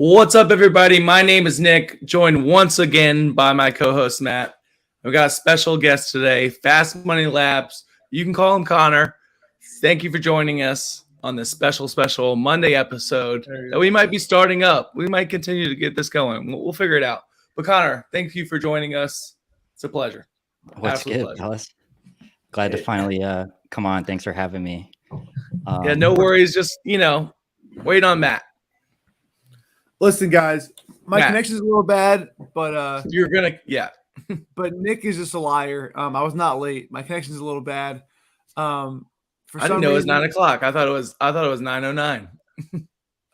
What's up, everybody? My name is Nick, joined once again by my co-host, Matt. We've got a special guest today, FastMoneyLabs. You can call him Connor. Thank you for joining us on this special Monday episode that we might be starting up. We might continue to get this going. We'll figure it out. But Connor, thank you for joining us. It's a pleasure. What's Absolute good, pleasure. fellas? Glad to finally come on. Thanks for having me. Yeah, no worries. Just, wait on Matt. Listen, guys, my Matt, connection's a little bad, but you're gonna, yeah. but Nick is just a liar. I was not late. My connection's a little bad. I didn't know it was 9 o'clock. I thought it was 9:09.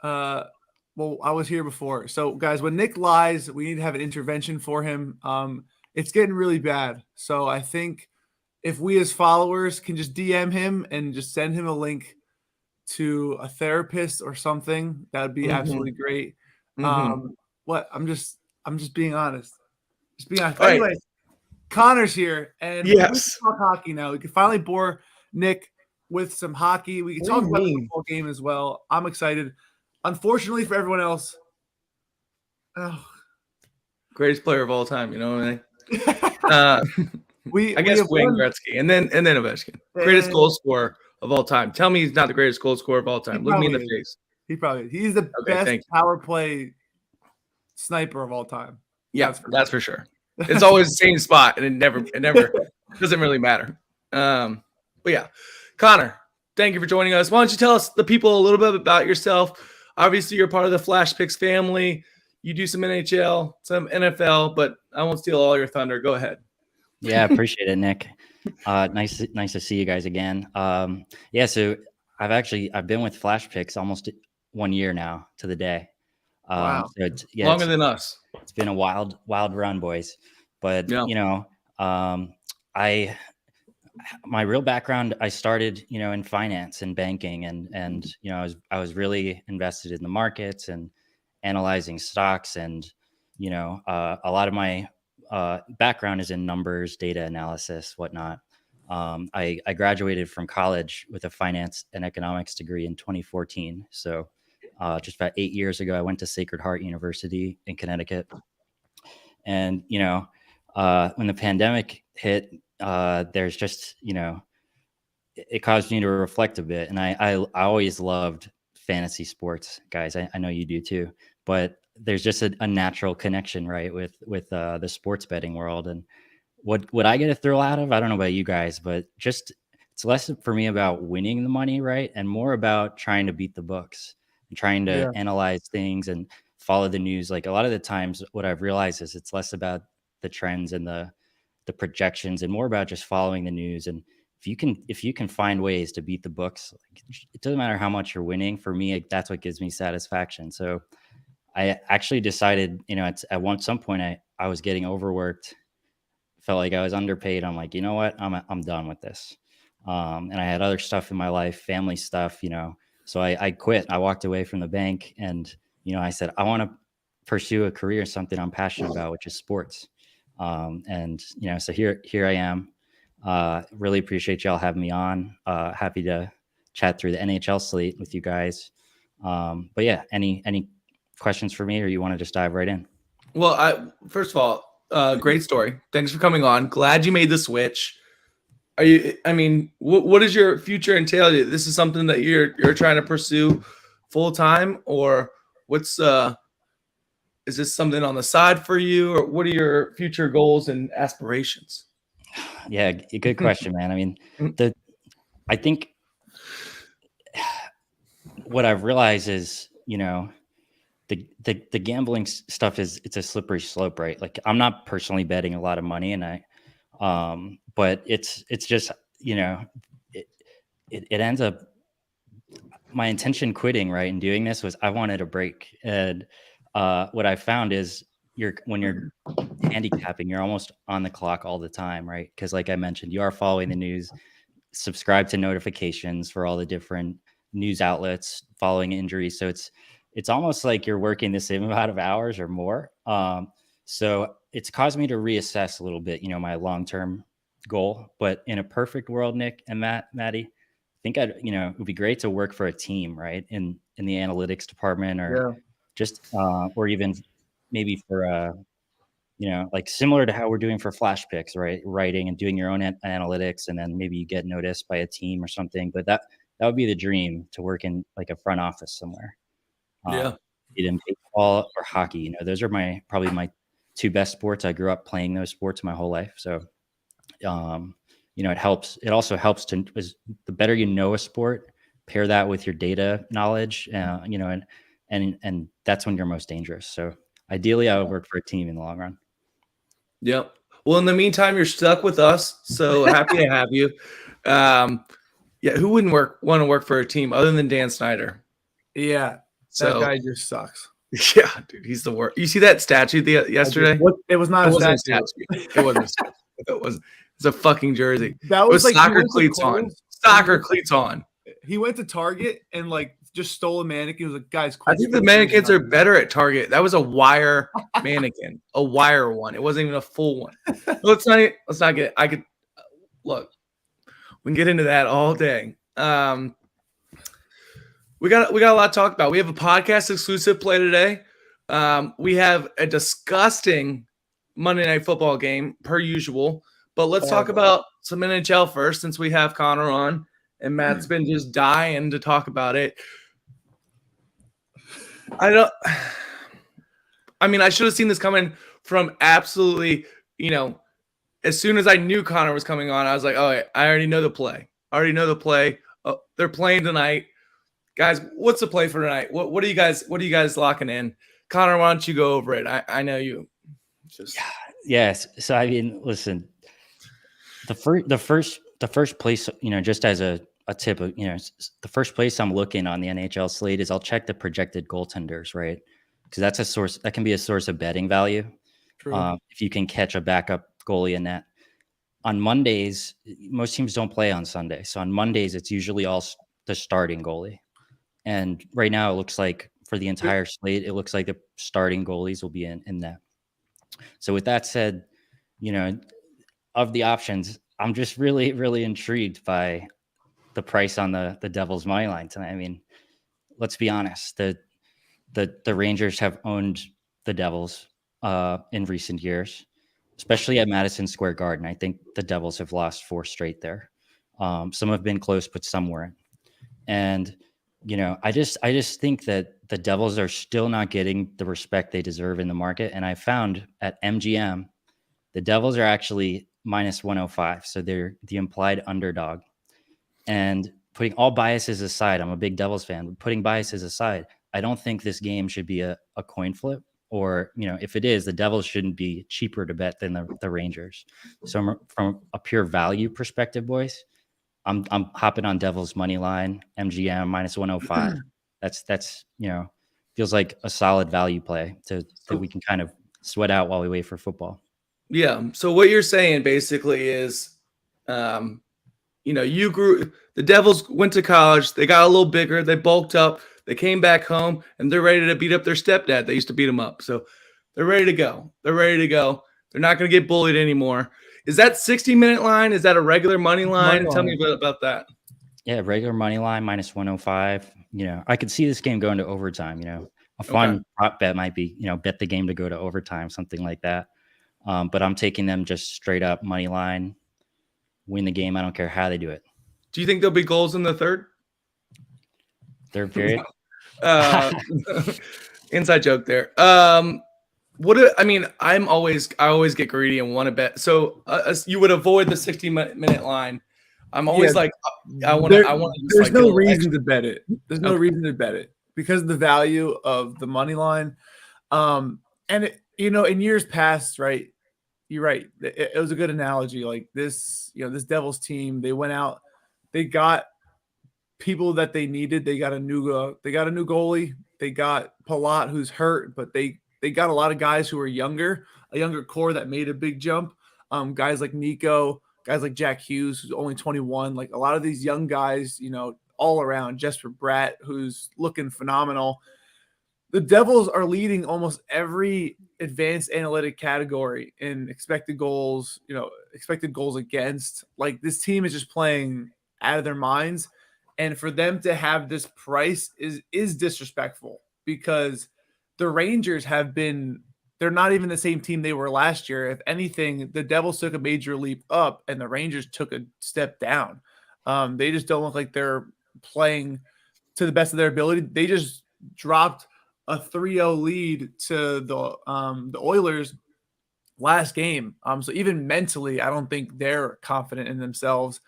Well, I was here before. So, guys, when Nick lies, we need to have an intervention for him. It's getting really bad. So I think if we as followers can just DM him and just send him a link to a therapist or something, that would be absolutely great. What? I'm just being honest. Just being honest. Right. Anyways, Connor's here, and we can talk hockey now. We can finally bore Nick with some hockey. We can talk about the football game as well. I'm excited. Unfortunately for everyone else, greatest player of all time, you know what I mean? I guess Wayne Gretzky and then Ovechkin. Greatest goal scorer of all time. Tell me he's not the greatest goal scorer of all time. Look me in the face. He's the best power play sniper of all time. Yeah, that's for sure. It's always the same spot, and it never doesn't really matter. But yeah, Connor, thank you for joining us. Why don't you tell us, the people, a little bit about yourself? Obviously, you're part of the Flash Picks family. You do some NHL, some NFL, but I won't steal all your thunder. Go ahead. Yeah, appreciate it, Nick. Nice to see you guys again. So I've been with Flash Picks almost 1 year now to the day. Wow. So Longer than us. It's been a wild run, boys. But my real background, I started, in finance and banking, and I was really invested in the markets and analyzing stocks, and a lot of my background is in numbers, data analysis, whatnot. I graduated from college with a finance and economics degree in 2014. So just about 8 years ago, I went to Sacred Heart University in Connecticut. And, when the pandemic hit, there's just, it caused me to reflect a bit. And I always loved fantasy sports, guys. I know you do too, but there's just a natural connection, right, with the sports betting world. And what I get a thrill out of, I don't know about you guys, but just it's less for me about winning the money, right, and more about trying to beat the books and trying to analyze things and follow the news. Like a lot of the times, what I've realized is it's less about the trends and the projections and more about just following the news. And if you can find ways to beat the books, it doesn't matter how much you're winning. For me, that's what gives me satisfaction. So I actually decided, at some point I was getting overworked, felt like I was underpaid. I'm like, you know what, I'm done with this. And I had other stuff in my life, family stuff, so I quit. I walked away from the bank, and, I said, I want to pursue a career, something I'm passionate about, which is sports. So here I am. Really appreciate y'all having me on. Happy to chat through the NHL slate with you guys. But yeah, any questions for me, or you want to just dive right in? Well, first of all, great story. Thanks for coming on. Glad you made the switch. What does your future entail? This is something that you're trying to pursue full time, or is this something on the side for you, or what are your future goals and aspirations? Yeah, good question, man. I think what I've realized is, the gambling stuff it's a slippery slope, right? Like I'm not personally betting a lot of money, and but it's just, it ends up, my intention quitting, right, and doing this was I wanted a break. And what I found is when you're handicapping, you're almost on the clock all the time, right? Because like I mentioned, you are following the news, subscribe to notifications for all the different news outlets, following injuries. So it's almost like you're working the same amount of hours or more. So it's caused me to reassess a little bit, my long-term goal. But in a perfect world, Nick and Matty, I think it would be great to work for a team, right? In the analytics department, or just or even maybe for like similar to how we're doing for flash picks, right? Writing and doing your own analytics, and then maybe you get noticed by a team or something. But that would be the dream, to work in like a front office somewhere. Yeah. Either in baseball or hockey. Those are probably my two best sports. I grew up playing those sports my whole life. So, it helps. It also helps the better you know a sport, pair that with your data knowledge, and that's when you're most dangerous. So ideally, I would work for a team in the long run. Yep. Well, in the meantime, you're stuck with us. So happy to have you. Who wouldn't want to work for a team other than Dan Snyder? Yeah. That guy just sucks. Yeah, dude, he's the worst. You see that statue yesterday? It was not a statue. It wasn't a statue. It's a fucking jersey. That was like soccer cleats on. Soccer cleats on. He went to Target and like just stole a mannequin. He was like, guys, I think the mannequins are better at Target. That was a wire mannequin, a wire one. It wasn't even a full one. Let's not get. I could look. We can get into that all day. We got a lot to talk about. We have a podcast exclusive play today. We have a disgusting Monday Night Football game per usual. But let's talk about some NHL first, since we have Connor on and Matt's been just dying to talk about it. I should have seen this coming from absolutely, as soon as I knew Connor was coming on, I was like, oh, I already know the play. Oh, they're playing tonight. Guys, what's the play for tonight? What are you guys locking in? Connor, why don't you go over it? I know you. Yes. So listen, the first place, just as a tip of, the first place I'm looking on the NHL slate is I'll check the projected goaltenders, right? Because that's a source that can be a source of betting value. True. If you can catch a backup goalie in net. On Mondays, most teams don't play on Sunday. So on Mondays, it's usually all the starting goalie. And right now, it looks like for the entire slate, it looks like the starting goalies will be in net. So with that said, of the options, I'm just really, really intrigued by the price on the Devils money line tonight. Let's be honest. The Rangers have owned the Devils in recent years, especially at Madison Square Garden. I think the Devils have lost 4 straight there. Some have been close, but some weren't. And I just think that the Devils are still not getting the respect they deserve in the market. And I found at MGM, the Devils are actually minus 105. So they're the implied underdog. And putting all biases aside, I'm a big Devils fan, but putting biases aside, I don't think this game should be a coin flip. Or, if it is, the Devils shouldn't be cheaper to bet than the Rangers. So from a pure value perspective, boys, I'm hopping on Devils money line, MGM minus 105. That's feels like a solid value play that we can kind of sweat out while we wait for football. Yeah. So what you're saying basically is, you grew. The Devils went to college. They got a little bigger. They bulked up. They came back home, and they're ready to beat up their stepdad. They used to beat him up. So they're ready to go. They're not going to get bullied anymore. Is that 60-minute line? Is that a regular money line? Tell me about that. Yeah, regular money line, minus 105. I could see this game going to overtime. A fun prop bet might be, bet the game to go to overtime, something like that. But I'm taking them just straight up money line, win the game. I don't care how they do it. Do you think there'll be goals in the third period? Inside joke there. I always get greedy and want to bet. So you would avoid the 60-minute line. I'm always I want to. There's no reason to bet it. There's no reason to bet it because of the value of the money line. In years past, right? You're right. It was a good analogy. Like this, this Devils team, they went out, they got people that they needed. They got a new goalie. They got Palat, who's hurt, but they got a lot of guys who are a younger core that made a big jump. Guys like Nico, guys like Jack Hughes, who's only 21. Like a lot of these young guys, all around. Jesper Bratt, who's looking phenomenal. The Devils are leading almost every advanced analytic category in expected goals, expected goals against. Like this team is just playing out of their minds. And for them to have this price is disrespectful because the Rangers they're not even the same team they were last year. If anything, the Devils took a major leap up and the Rangers took a step down. They just don't look like they're playing to the best of their ability. They just dropped a 3-0 lead to the Oilers last game. So even mentally, I don't think they're confident in themselves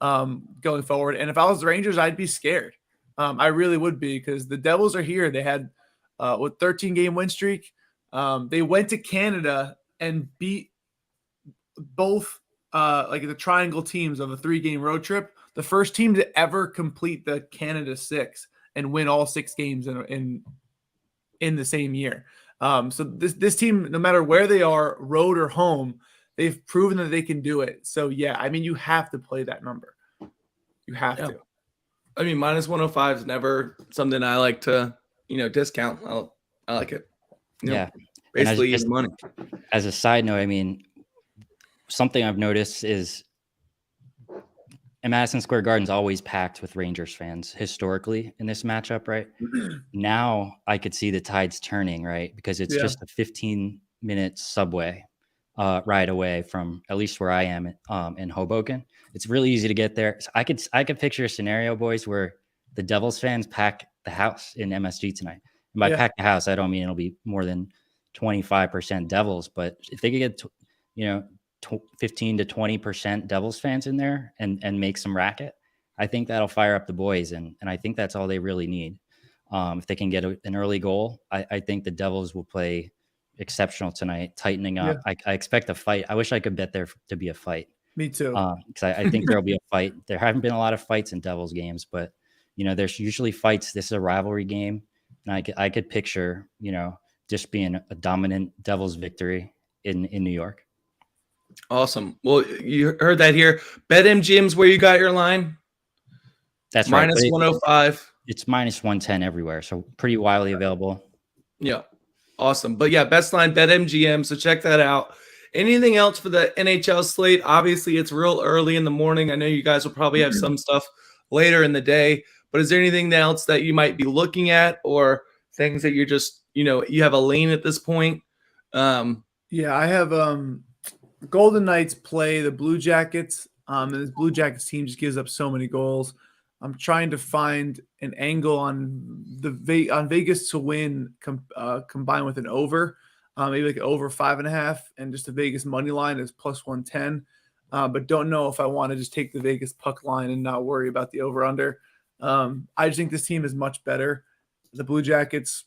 going forward. And if I was the Rangers, I'd be scared. I really would be, because the Devils are here. They had with 13-game win streak. They went to Canada and beat both like the triangle teams of a 3-game road trip. The first team to ever complete the Canada 6 and win all 6 games in the same year. So this team, no matter where they are, road or home, they've proven that they can do it. So yeah, I mean, you have to play that number. You have to. I mean, minus 105 is never something I like to, discount. I like it. Basically, easy money. As a side note, I mean, something I've noticed is Madison Square Garden's always packed with Rangers fans historically in this matchup, right? Now I could see the tides turning, right? Because it's just a 15-minute subway ride away from at least where I am in Hoboken. It's really easy to get there. So I could picture a scenario, boys, where the Devils fans pack the house in MSG tonight. And by pack the house, I don't mean it'll be more than 25% Devils, but if they could get 15 to 20% Devils fans in there and make some racket, I think that'll fire up the boys. And I think that's all they really need. If they can get an early goal, I think the Devils will play exceptional tonight, tightening up. I expect a fight. I wish I could bet there to be a fight. Me too. Because I think there'll be a fight. There haven't been a lot of fights in Devils games, but there's usually fights. This is a rivalry game. And I could picture, just being a dominant Devils victory in New York. Awesome. Well, you heard that here. BetMGM's where you got your line. That's right. Minus 105. It's minus 110 everywhere. So pretty widely available. Yeah. Awesome. But yeah, best line, BetMGM. So check that out. Anything else for the NHL slate? Obviously, it's real early in the morning. I know you guys will probably have some stuff later in the day. But is there anything else that you might be looking at, or things that you're just, you have a lane at this point? I have Golden Knights play the Blue Jackets. And this Blue Jackets team just gives up so many goals. I'm trying to find an angle on Vegas to win combined with an over, maybe like over 5.5, and just the Vegas money line is plus 110. But don't know if I want to just take the Vegas puck line and not worry about the over under. I just think this team is much better. The Blue Jackets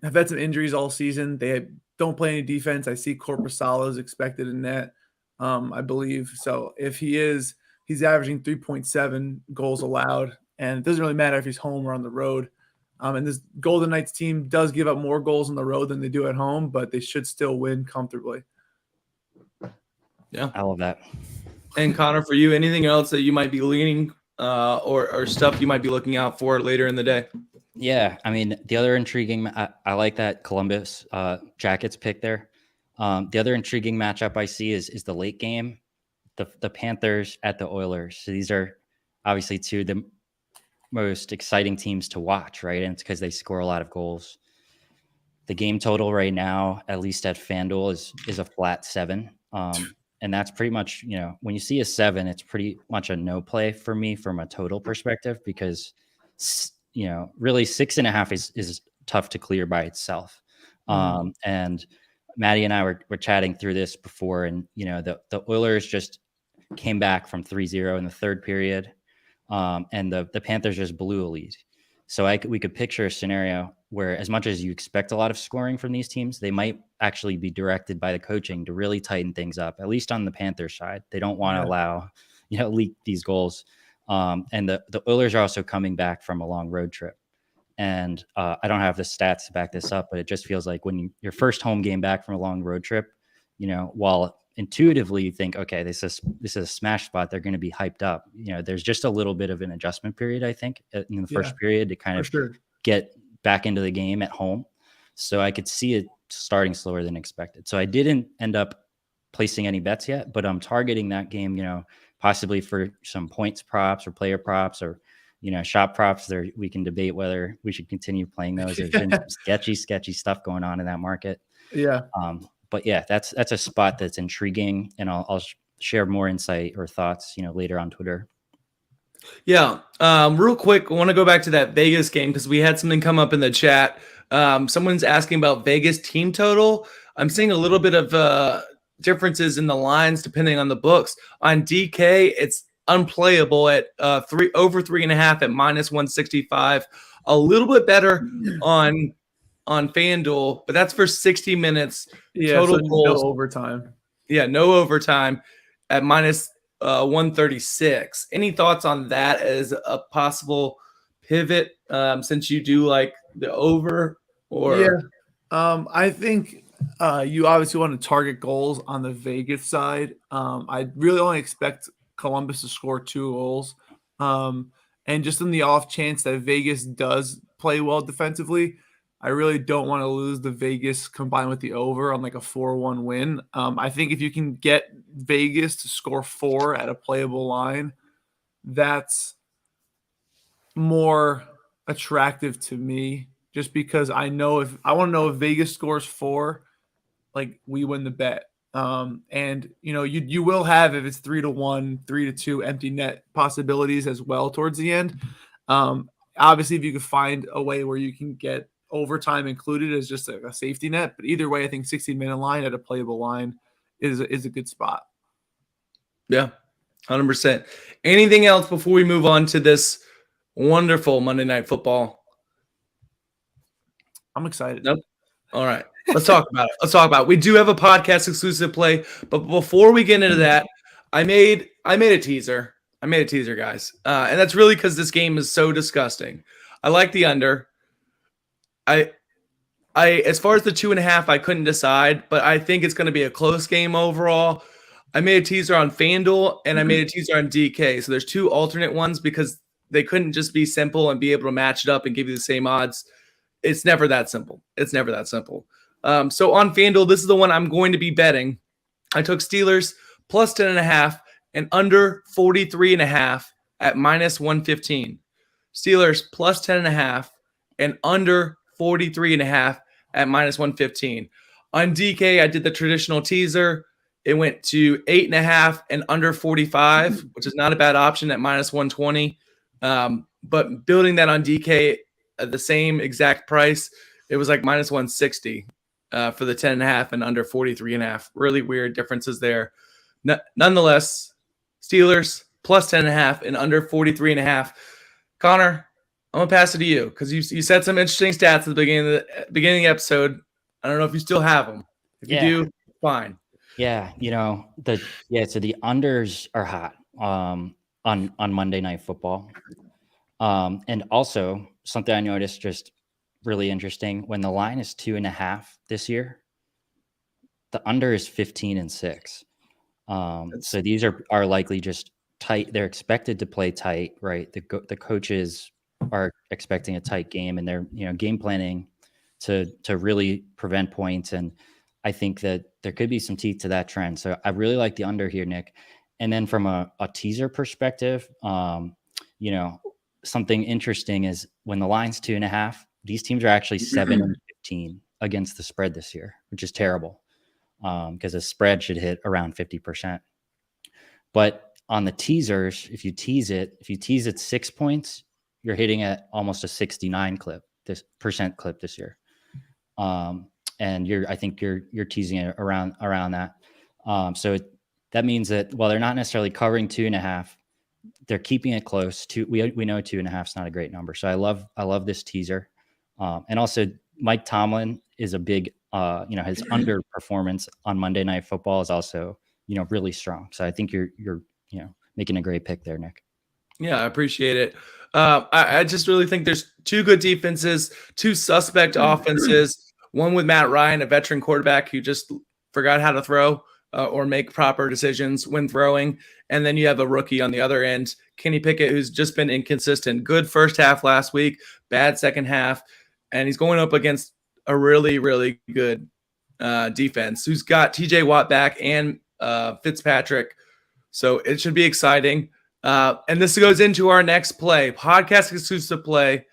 have had some injuries all season. They don't play any defense. I see Korpisalo is expected in net, I believe. So if he's averaging 3.7 goals allowed, and it doesn't really matter if he's home or on the road. And this Golden Knights team does give up more goals on the road than they do at home, but they should still win comfortably. Yeah, I love that. And Connor, for you, anything else that you might be leaning or stuff you might be looking out for later in the day? Yeah, I mean, the other intriguing, I like that Columbus Jackets pick there. The other intriguing matchup I see is the late game, the Panthers at the Oilers. So these are obviously two of the most exciting teams to watch, right? And it's because they score a lot of goals. The game total right now, at least at FanDuel, is a flat 7. And that's pretty much, when you see a 7, it's pretty much a no play for me from a total perspective, because, really 6.5 is tough to clear by itself. And Matty and I were chatting through this before, and, the Oilers just came back from 3-0 in the third period. And the Panthers just blew a lead. So we could picture a scenario where, as much as you expect a lot of scoring from these teams, they might actually be directed by the coaching to really tighten things up, at least on the Panthers side. They don't want to allow, leak these goals. And the Oilers are also coming back from a long road trip. And I don't have the stats to back this up, but it just feels like when your first home game back from a long road trip, while intuitively you think, okay, this is a smash spot, they're going to be hyped up. There's just a little bit of an adjustment period, I think, in the first period to kind of get back into the game at home. So I could see it starting slower than expected. So I didn't end up placing any bets yet, but I'm targeting that game, possibly for some points props or player props, or shop props there. We can debate whether we should continue playing those. There's been some sketchy stuff going on in that market. Yeah. But yeah, that's a spot that's intriguing, and I'll share more insight or thoughts, later on Twitter. Yeah. Real quick, I want to go back to that Vegas game because we had something come up in the chat. Someone's asking about Vegas team total. I'm seeing a little bit of differences in the lines depending on the books. On DK, it's unplayable at over 3.5 at -165. A little bit better on FanDuel, but that's for 60 minutes. Yeah, total so goals. no overtime. Yeah, no overtime at -136. Any thoughts on that as a possible pivot, since you do like the over? Or Yeah, I think you obviously want to target goals on the Vegas side. I really only expect Columbus to score 2 goals, and just in the off chance that Vegas does play well defensively, I really don't want to lose the Vegas combined with the over on like a 4-1 win. I think if you can get Vegas to score 4 at a playable line, that's more attractive to me, just because I want to know if Vegas scores 4, like we win the bet. And you will have, if it's 3-1, 3-2 empty net possibilities as well towards the end. Obviously, if you could find a way where you can get overtime included as just a safety net, but either way, I think 60-minute line at a playable line is a good spot. Yeah, 100%. Anything else before we move on to this wonderful Monday Night Football? I'm excited. Nope. All right. Let's talk about it. We do have a podcast exclusive play, but before we get into that, I made a teaser. Guys. And that's really because this game is so disgusting. I like the under. I as far as the 2.5, I couldn't decide, but I think it's going to be a close game overall. I made a teaser on FanDuel and I made a teaser on DK. So there's 2 alternate ones because they couldn't just be simple and be able to match it up and give you the same odds. It's never that simple. So on FanDuel, this is the one I'm going to be betting. I took Steelers plus 10.5 and under 43.5 at -115. Steelers plus 10.5 and under 43.5 at -115. On DK, I did the traditional teaser. It went to 8.5 and under 45, which is not a bad option at -120. But building that on DK at the same exact price, it was like -160 for the 10.5 and under 43.5. Really weird differences there. Nonetheless, Steelers plus 10.5 and under 43.5. Connor, I'm gonna pass it to you because you said some interesting stats at the beginning of the episode. I don't know if you still have them. If you do, fine. Yeah, so the unders are hot on Monday Night Football. And also something I noticed just really interesting, when the line is 2.5 this year, the under is 15-6. So these are likely just tight. They're expected to play tight, right? The coaches are expecting a tight game, and they're game planning to really prevent points. And I think that there could be some teeth to that trend. So I really like the under here, Nick. And then from a teaser perspective, something interesting is when the line's 2.5, these teams are actually 7-15 against the spread this year, which is terrible because the spread should hit around 50%. But on the teasers, if you tease it 6 points, you're hitting at almost a 69% clip this year. And I think you're teasing it around that. So that means that while they're not necessarily covering 2.5, they're keeping it close. We know 2.5 is not a great number. So I love this teaser. And also Mike Tomlin is a big, his underperformance on Monday Night Football is also, really strong. So I think you're making a great pick there, Nick. Yeah, I appreciate it. I just really think there's 2 good defenses, 2 suspect offenses, one with Matt Ryan, a veteran quarterback who just forgot how to throw or make proper decisions when throwing. And then you have a rookie on the other end, Kenny Pickett, who's just been inconsistent. Good first half last week, bad second half. And he's going up against a really, really good defense who's got TJ Watt back and Fitzpatrick. So it should be exciting. And this goes into our next play, podcast exclusive play.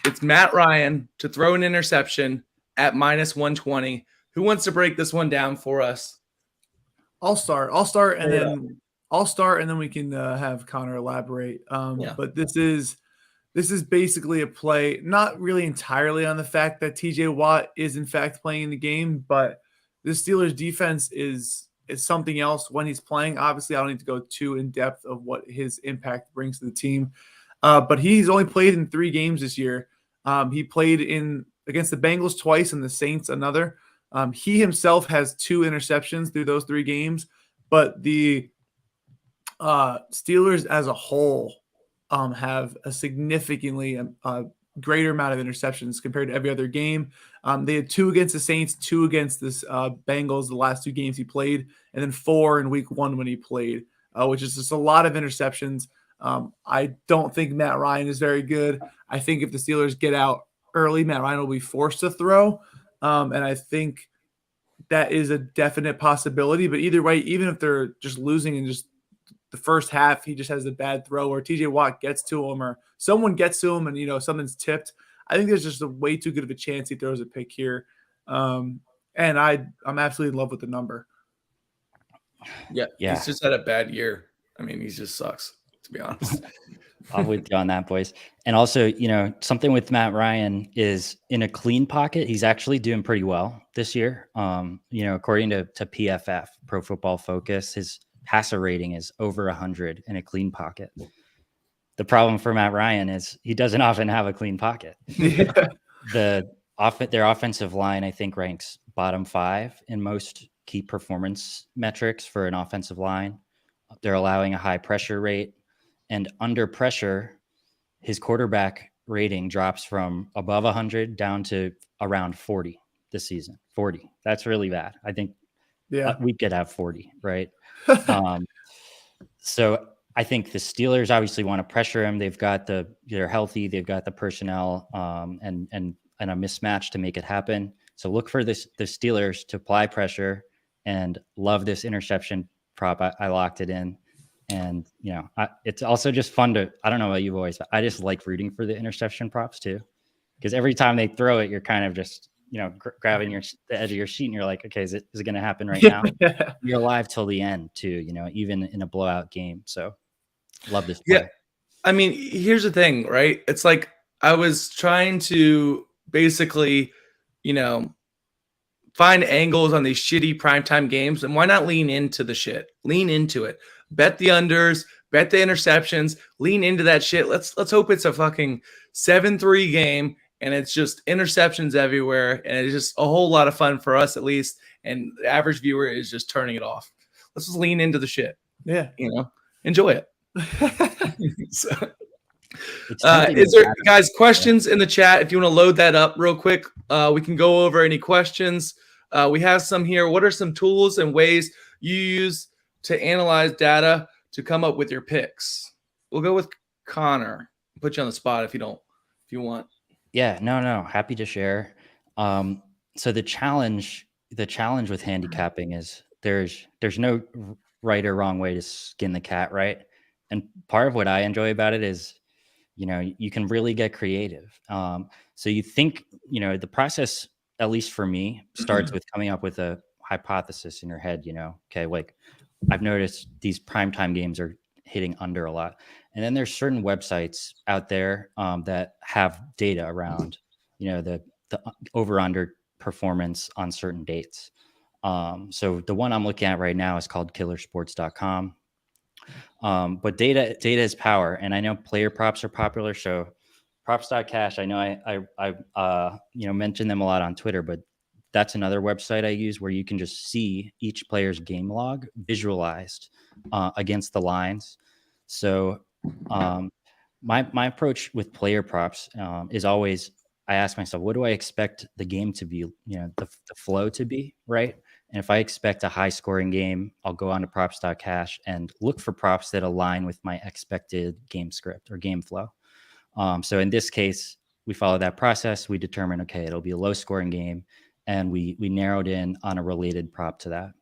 It's Matt Ryan to throw an interception at -120. Who wants to break this one down for us? I'll start, and then we can have Connor elaborate. But this is basically a play, not really entirely on the fact that TJ Watt is in fact playing in the game, but the Steelers defense is something else when he's playing. Obviously, I don't need to go too in depth of what his impact brings to the team. But he's only played in 3 games this year. He played against the Bengals twice and the Saints another. He himself has 2 interceptions through those 3 games, but the Steelers as a whole have a significantly greater amount of interceptions compared to every other game. They had 2 against the Saints, 2 against the Bengals the last 2 games he played, and then 4 in week 1 when he played, which is just a lot of interceptions. I don't think Matt Ryan is very good. I think if the Steelers get out early, Matt Ryan will be forced to throw. And I think that is a definite possibility. But either way, even if they're just losing in just the first half, he just has a bad throw, or TJ Watt gets to him, or someone gets to him and, something's tipped. I think there's just a way too good of a chance he throws a pick here. And I'm absolutely in love with the number. Yeah. He's just had a bad year. I mean, he just sucks, to be honest. I'm with you on that, boys. And also, something with Matt Ryan is in a clean pocket, he's actually doing pretty well this year. According to PFF, Pro Football Focus, his passer rating is over 100 in a clean pocket. The problem for Matt Ryan is he doesn't often have a clean pocket. Yeah. Their offensive line, I think, ranks bottom 5 in most key performance metrics for an offensive line. They're allowing a high pressure rate. And under pressure, his quarterback rating drops from above 100 down to around 40 this season. 40. That's really bad. I think we could have 40, right? So I think the Steelers obviously want to pressure him. They're healthy. They've got the personnel and a mismatch to make it happen. So look for the Steelers to apply pressure, and love this interception prop. I locked it in. And, it's also just fun to, I don't know about you boys, but I just like rooting for the interception props too. Because every time they throw it, you're kind of just, grabbing the edge of your seat and you're like, okay, is it going to happen right now? You're alive till the end too, even in a blowout game. So love this play. Yeah. I mean, here's the thing, right? It's like I was trying to basically, find angles on these shitty primetime games, and why not lean into the shit? Lean into it. Bet the unders, bet the interceptions, lean into that shit. Let's hope it's a fucking 7-3 game and it's just interceptions everywhere, and it's just a whole lot of fun for us at least, and the average viewer is just turning it off. Let's just lean into the shit. Yeah. Enjoy it. So, is there, guys, questions in the chat? If you want to load that up real quick, we can go over any questions. We have some here. What are some tools and ways you use to analyze data to come up with your picks? We'll go with Connor. Put you on the spot if you want. Yeah, no, happy to share. So the challenge with handicapping is there's no right or wrong way to skin the cat, right? And part of what I enjoy about it is, you can really get creative. So you think, the process, at least for me, starts with coming up with a hypothesis in your head, okay, like I've noticed these primetime games are hitting under a lot. And then there's certain websites out there that have data around, the over-under performance on certain dates. So the one I'm looking at right now is called killersports.com. But data is power. And I know player props are popular. So props.cash, I know I mention them a lot on Twitter, but that's another website I use where you can just see each player's game log visualized against the lines. So my approach with player props is always, I ask myself, what do I expect the game to be, the flow to be, right? And if I expect a high scoring game, I'll go on to props.cash and look for props that align with my expected game script or game flow. So in this case, we follow that process. We determine, okay, it'll be a low scoring game, and we narrowed in on a related prop to that.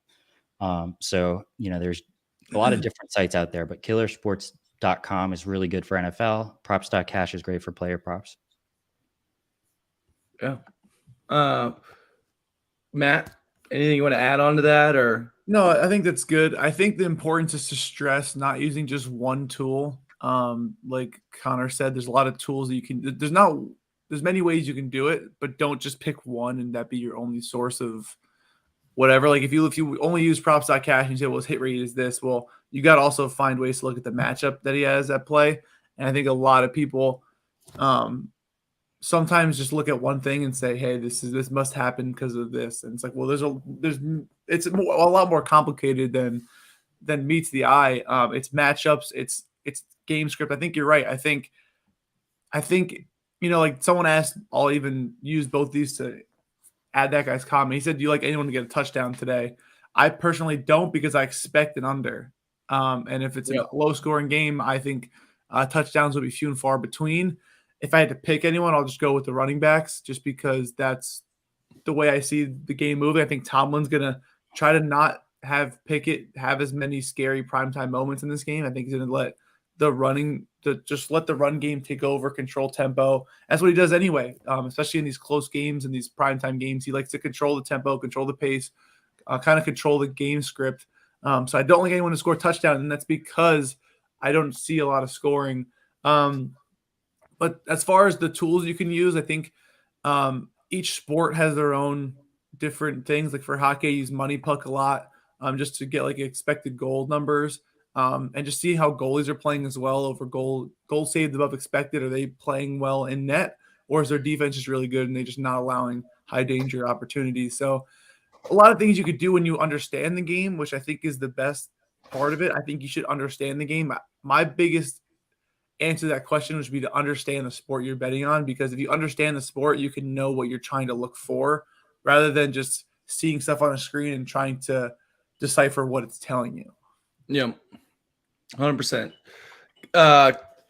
So, there's a lot of different sites out there, but killersports.com is really good for NFL. Props.cash is great for player props. Yeah. Matt, anything you want to add on to that, or? No, I think that's good. I think the importance is to stress not using just one tool. Like Connor said, there's a lot of tools that you can. There's many ways you can do it, but don't just pick one and that be your only source of whatever. Like if you only use props.cash and you say, well, his hit rate is this, well, you got to also find ways to look at the matchup that he has at play. And I think a lot of people sometimes just look at one thing and say, hey, this must happen because of this. And it's like, well, it's a lot more complicated than meets the eye. It's matchups, it's game script. I think you're right. I think, like someone asked, I'll even use both these to add that guy's comment. He said, do you like anyone to get a touchdown today? I personally don't, because I expect an under. And if it's a low scoring game, I think touchdowns will be few and far between. If I had to pick anyone, I'll just go with the running backs, just because that's the way I see the game moving. I think Tomlin's going to try to not have Pickett have as many scary primetime moments in this game. I think he's going to let the run game take over, control tempo. That's what he does anyway, especially in these close games and these primetime games. He likes to control the tempo, control the pace, kind of control the game script. So I don't like anyone to score a touchdown, and that's because I don't see a lot of scoring. But as far as the tools you can use, I think each sport has their own different things. Like for hockey, I use Money Puck a lot just to get like expected goal numbers and just see how goalies are playing as well over goal saved above expected. Are they playing well in net, or is their defense just really good and they just not allowing high danger opportunities? So a lot of things you could do when you understand the game, which I think is the best part of it. I think you should understand the game. My biggest answer to that question would be to understand the sport you're betting on, because if you understand the sport, you can know what you're trying to look for rather than just seeing stuff on a screen and trying to decipher what it's telling you. Yeah, 100%.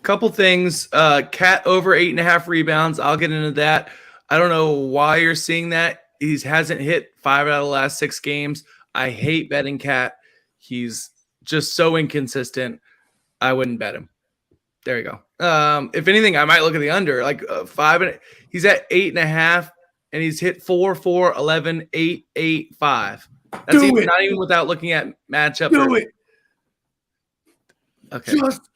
Couple things. Cat over 8.5 rebounds. I'll get into that. I don't know why you're seeing that. He hasn't hit 5 out of the last 6 games. I hate betting Cat. He's just so inconsistent. I wouldn't bet him. There you go. If anything, I might look at the under, like 5. He's at 8.5, and he's hit 4, 4, 11, 8, 8, 5. That's not even without looking at matchup. Do it. Okay. Just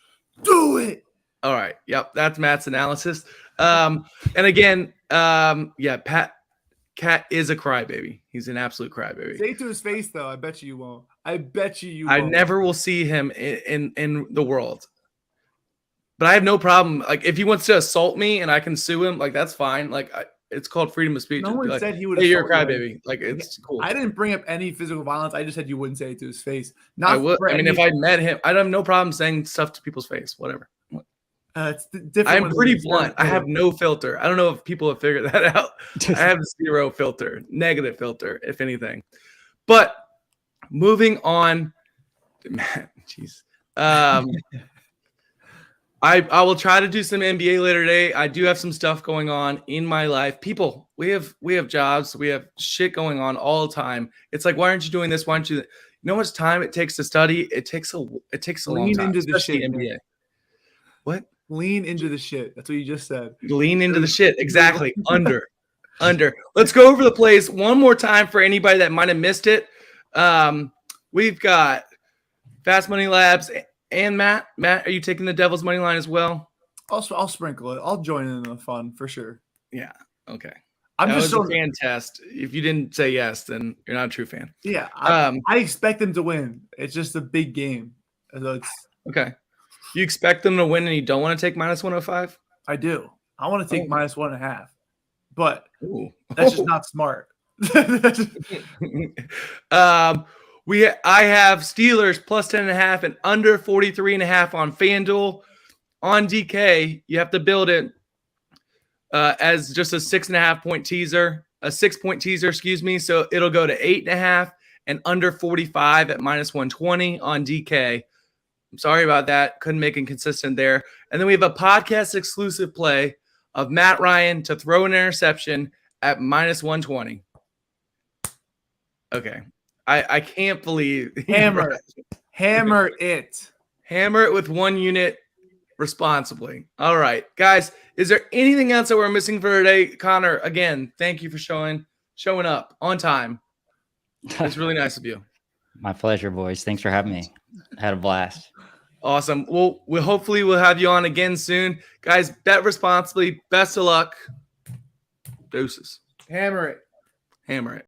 do it. All right. Yep. That's Matt's analysis. And again, Cat is a crybaby. He's an absolute crybaby. Say it to his face, though. I bet you won't. I won't. Never will see him in the world. But I have no problem. Like, if he wants to assault me and I can sue him, like, that's fine. Like, it's called freedom of speech. No one said he would. Hey, you're a crybaby. Like, it's cool. I didn't bring up any physical violence. I just said you wouldn't say it to his face. I would. I mean, if I met him, I'd have no problem saying stuff to people's face. Whatever. It's different. I'm pretty blunt. I have no filter. I don't know if people have figured that out. I have 0 filter, negative filter, if anything. But moving on, jeez. I will try to do some NBA later today. I do have some stuff going on in my life. People, we have jobs. We have shit going on all the time. It's like, why aren't you doing this? Why aren't you? You know how much time it takes to study? It takes a long time. Into the shit, NBA. What? Lean into the shit. That's what you just said. Lean into the shit. Exactly. Under. Let's go over the plays one more time for anybody that might have missed it. We've got FastMoneyLabs and Matt. Matt, are you taking the Devil's money line as well? I'll sprinkle it. I'll join in the fun for sure. Yeah. Okay. I'm that just was a fan test. If you didn't say yes, then you're not a true fan. Yeah. I expect them to win. It's just a big game. So it's okay. You expect them to win and you don't want to take minus 105? I do. I want to take minus 1.5. But that's just not smart. I have Steelers plus 10.5 and under 43.5 on FanDuel. On DK, you have to build it as just a 6.5 point teaser, a 6-point teaser, excuse me. So it'll go to 8.5 and under 45 at minus 120 on DK. I'm sorry about that. Couldn't make it consistent there. And then we have a podcast exclusive play of Matt Ryan to throw an interception at minus 120. Okay. I can't believe hammer Hammer it. Hammer it with 1 unit responsibly. All right, guys. Is there anything else that we're missing for today? Connor, again, thank you for showing up on time. It's really nice of you. My pleasure, boys. Thanks for having me. Had a blast. Awesome. Well, hopefully we'll have you on again soon. Guys, bet responsibly. Best of luck. Deuces. Hammer it. Hammer it.